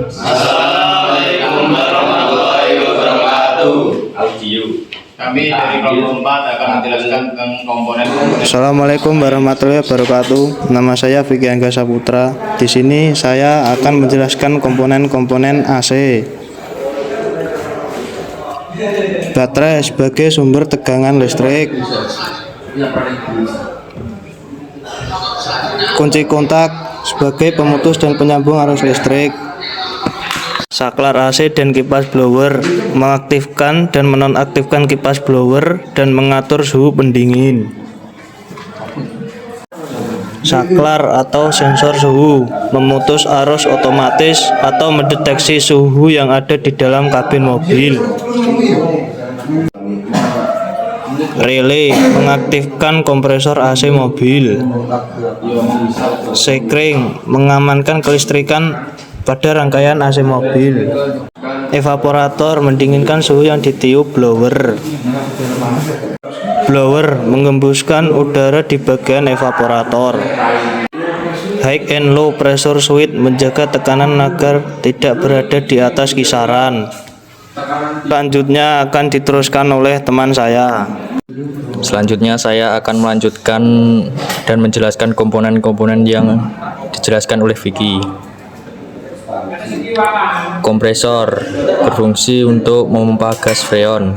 Assalamualaikum warahmatullahi wabarakatuh. Kami dari kelompok 4 akan menjelaskan tentang komponen-komponen. Assalamualaikum warahmatullahi wabarakatuh. Nama saya Vicky Angga Saputra. Di sini saya akan menjelaskan komponen-komponen AC. Baterai sebagai sumber tegangan listrik. Kunci kontak sebagai pemutus dan penyambung arus listrik. Saklar AC dan kipas blower mengaktifkan dan menonaktifkan kipas blower dan mengatur suhu pendingin. Saklar atau sensor suhu memutus arus otomatis atau mendeteksi suhu yang ada di dalam kabin mobil. Relay mengaktifkan kompresor AC mobil. Sekring mengamankan kelistrikan pada rangkaian AC mobil. Evaporator mendinginkan suhu yang ditiup blower. Blower mengembuskan udara di bagian evaporator. High and low pressure switch menjaga tekanan agar tidak berada di atas kisaran. Selanjutnya akan diteruskan oleh teman saya. Selanjutnya saya akan melanjutkan dan menjelaskan komponen-komponen yang dijelaskan oleh Vicky. Kompresor berfungsi untuk memompa gas freon.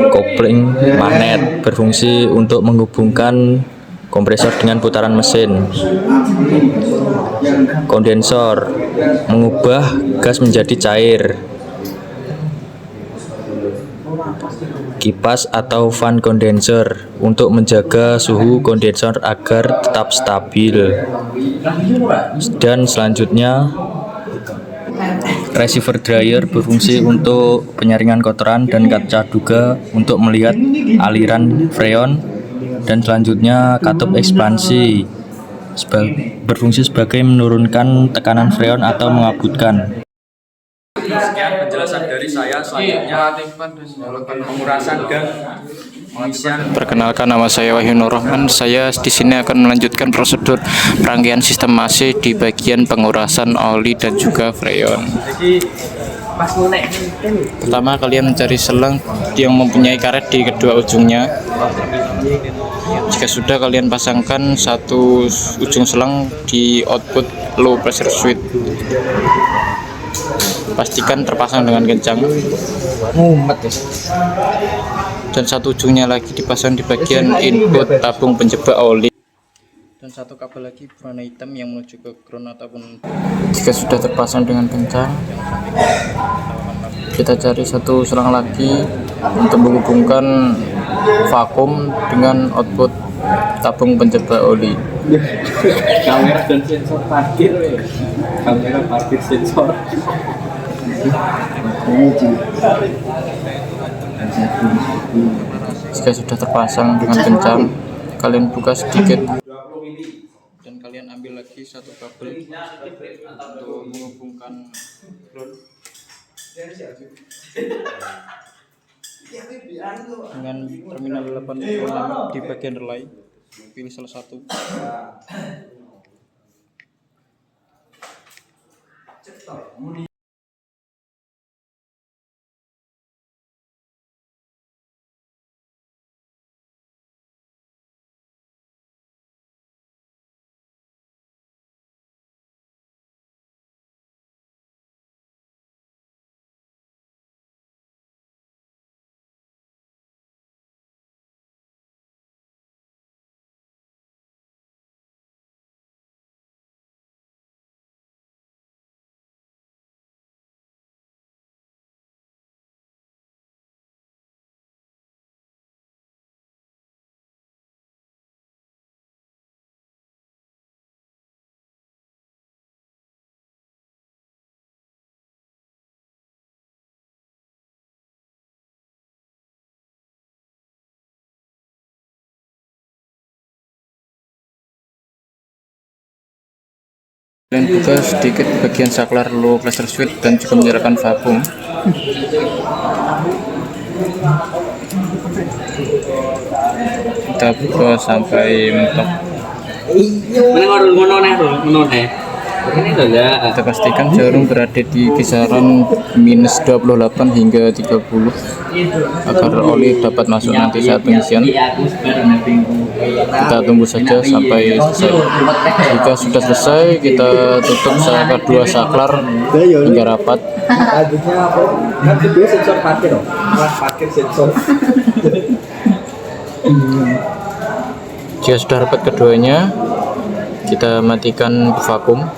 Kopling magnet berfungsi untuk menghubungkan kompresor dengan putaran mesin. Kondensor mengubah gas menjadi cair. Kipas atau fan kondenser untuk menjaga suhu kondensor agar tetap stabil. Dan selanjutnya receiver dryer berfungsi untuk penyaringan kotoran dan kaca duga untuk melihat aliran freon. Dan selanjutnya katup ekspansi berfungsi sebagai menurunkan tekanan freon atau mengabutkan. Sekian penjelasan dari saya. Selanjutnya pengurasan dan pengisian. Perkenalkan, nama saya Wahyu Nur Rahman. Saya di sini akan melanjutkan prosedur rangkaian sistem AC di bagian pengurasan oli dan juga freon. Pertama, kalian mencari selang yang mempunyai karet di kedua ujungnya. Jika sudah, kalian pasangkan satu ujung selang di output low pressure switch. Pastikan terpasang dengan kencang. Dan satu ujungnya lagi dipasang di bagian input tabung penjebak oli. Dan satu kabel lagi berwarna hitam yang menuju ke ground ataupun. Jika sudah terpasang dengan kencang, kita cari satu selang lagi untuk menghubungkan vakum dengan output tabung penjebak oli. Kamera dan sensor parkir, kamera parkir sensor. Jika sudah terpasang dengan kencang, kalian buka sedikit dan kalian ambil lagi satu kabel untuk menghubungkan ground dengan terminal 86 di bagian relay. Pilih salah satu. Kalian buka sedikit bagian saklar low pressure switch dan juga menyalakan vakum. Kita buka sampai mentok. Ini loh ya. Kita pastikan jarum berada di kisaran minus 28 hingga 30 agar oli dapat masuk nanti saat pengisian. Kita tunggu saja sampai selesai. Jika sudah selesai, kita tutup kedua saklar hingga rapat. Lanjutnya apa? Kan video sensor parkir loh. Parkir sensor. Jika sudah rapat keduanya, kita matikan vakum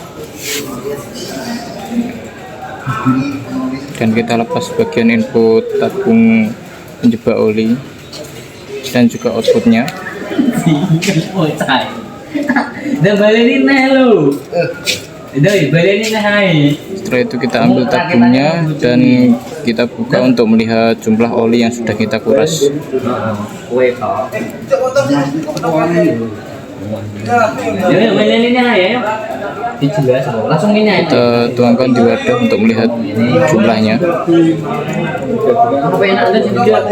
dan kita lepas bagian input tabung penjebak oli dan juga outputnya. Udah balenin nih lu. Udah balenin nih. Setelah itu kita ambil tabungnya dan kita buka untuk melihat jumlah oli yang sudah kita kuras. Ya balenin ya. Dijelas langsung ini aja. Kita tuangkan di wadah untuk melihat jumlahnya. Apa enak ada situ juga.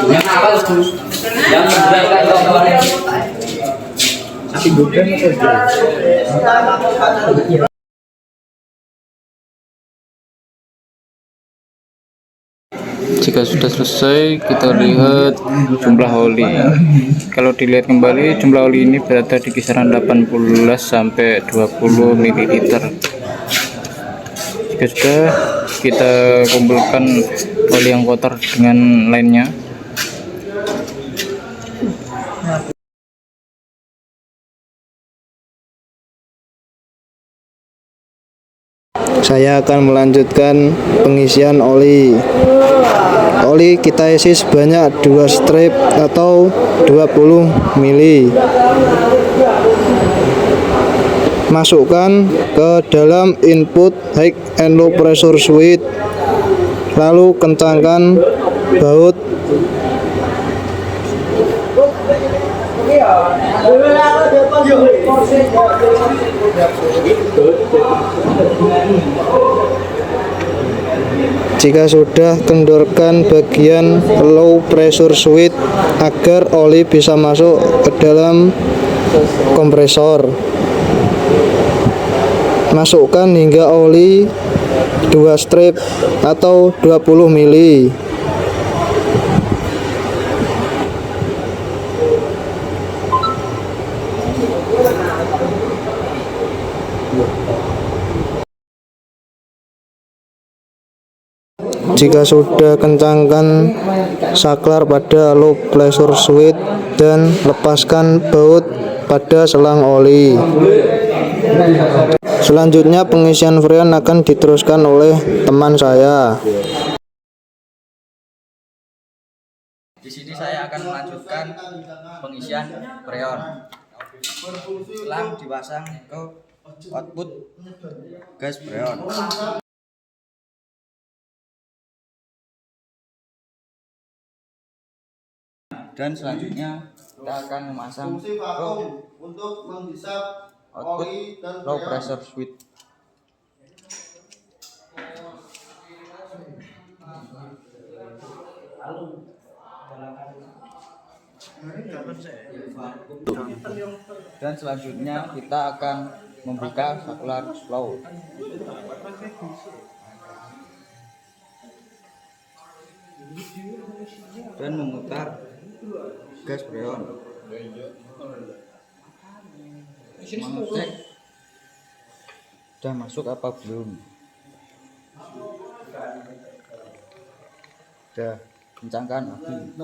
Yang apa tuh? Yang berangkat kawan-kawan. Tapi bukan apa? Jika sudah selesai, kita lihat jumlah oli. Kalau dilihat kembali, jumlah oli ini berada di kisaran 18 sampai 20 ml. Jika sudah, kita kumpulkan oli yang kotor dengan lainnya. Saya akan melanjutkan pengisian oli. Oli kita isi sebanyak 2 strip atau 20 mili. Masukkan ke dalam input high and low pressure switch. Lalu kencangkan baut. Jika sudah, kendorkan bagian low pressure switch agar oli bisa masuk ke dalam kompresor. Masukkan hingga oli 2 strip atau 20 mili. Jika sudah, kencangkan saklar pada low pressure switch dan lepaskan baut pada selang oli. Selanjutnya pengisian freon akan diteruskan oleh teman saya. Di sini saya akan melanjutkan pengisian freon. Selang dipasang ke output gas freon. Dan selanjutnya kita akan memasang ke output low pressure switch. Dan selanjutnya kita akan membuka saklar slow. Dan memutar gas freon. Mengecek sudah masuk apa belum. Sudah, kencangkan api.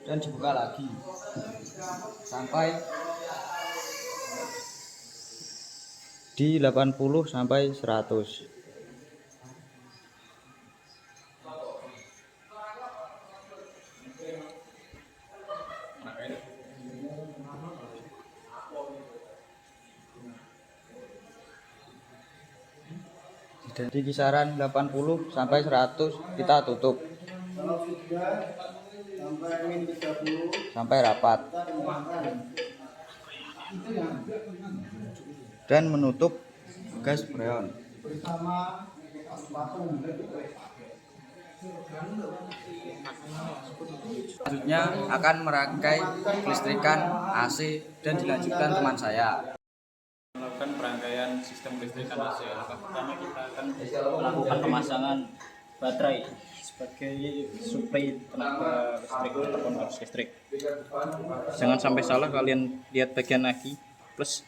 Dan dibuka lagi sampai di 80 sampai 100. Di kisaran 80 sampai 100 kita tutup sampai rapat dan menutup gas freon. Selanjutnya akan merangkai kelistrikan AC dan dilanjutkan teman saya. Melakukan perangkaian sistem kelistrikan AC. Langkah pertama kita akan melakukan pemasangan baterai sebagai suplai tenaga listrik ataupun arus listrik. Jangan sampai salah, kalian lihat bagian aki plus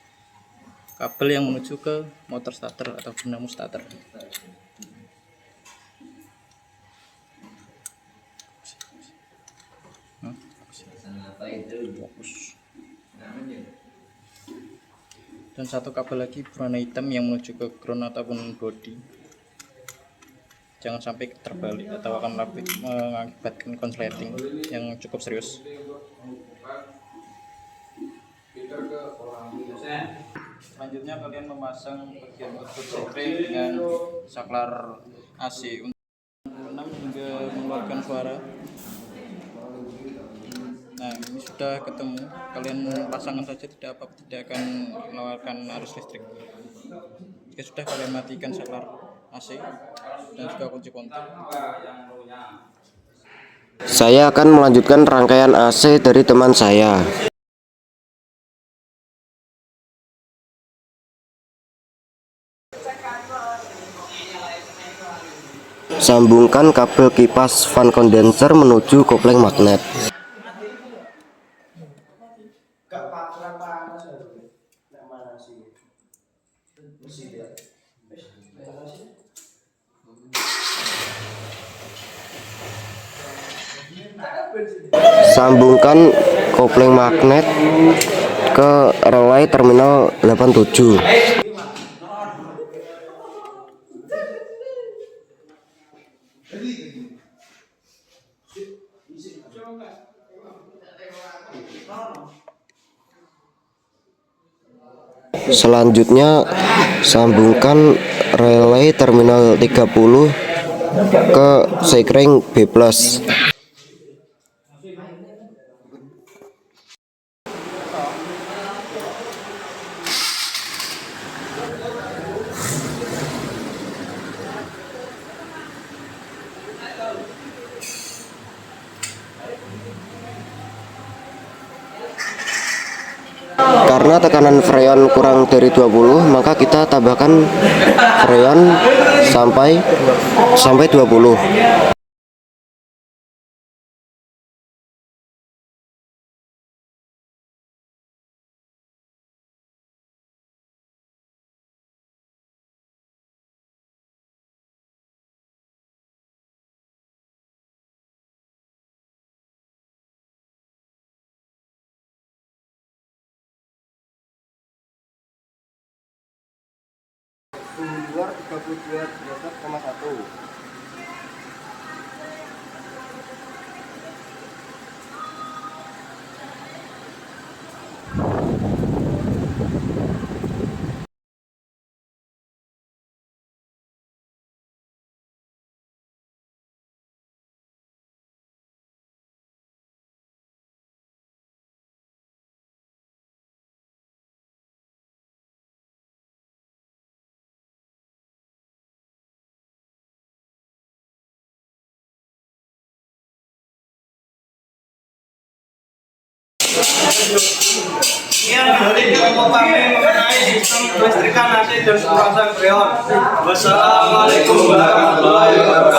kabel yang menuju ke motor starter atau dinamo starter. Fokus. Dan satu kabel lagi berwarna hitam yang menuju ke ground ataupun body. Jangan sampai terbalik atau akan mengakibatkan konsleting yang cukup serius. Selanjutnya kalian memasang bagian output baterai dengan saklar AC untuk 6 hingga mengeluarkan suara. Nah, ini sudah ketemu. Kalian pasangkan saja, tidak apa-apa, tidak akan mengeluarkan arus listrik. Jika sudah, kalian matikan saklar AC dan juga kunci kontak. Saya akan melanjutkan rangkaian AC dari teman saya. Sambungkan kabel kipas fan kondenser menuju kopling magnet. Sambungkan kopling magnet ke relay terminal 87. Selanjutnya sambungkan relay terminal 30 ke sekring B+. Karena tekanan freon kurang dari 20, maka kita tambahkan freon sampai 20. Suhu luar 32,1. Sekian kelompok kami mengenai sistem kelistrikan AC dan pemasangan freon. Wassalamualaikum warahmatullahi wabarakatuh.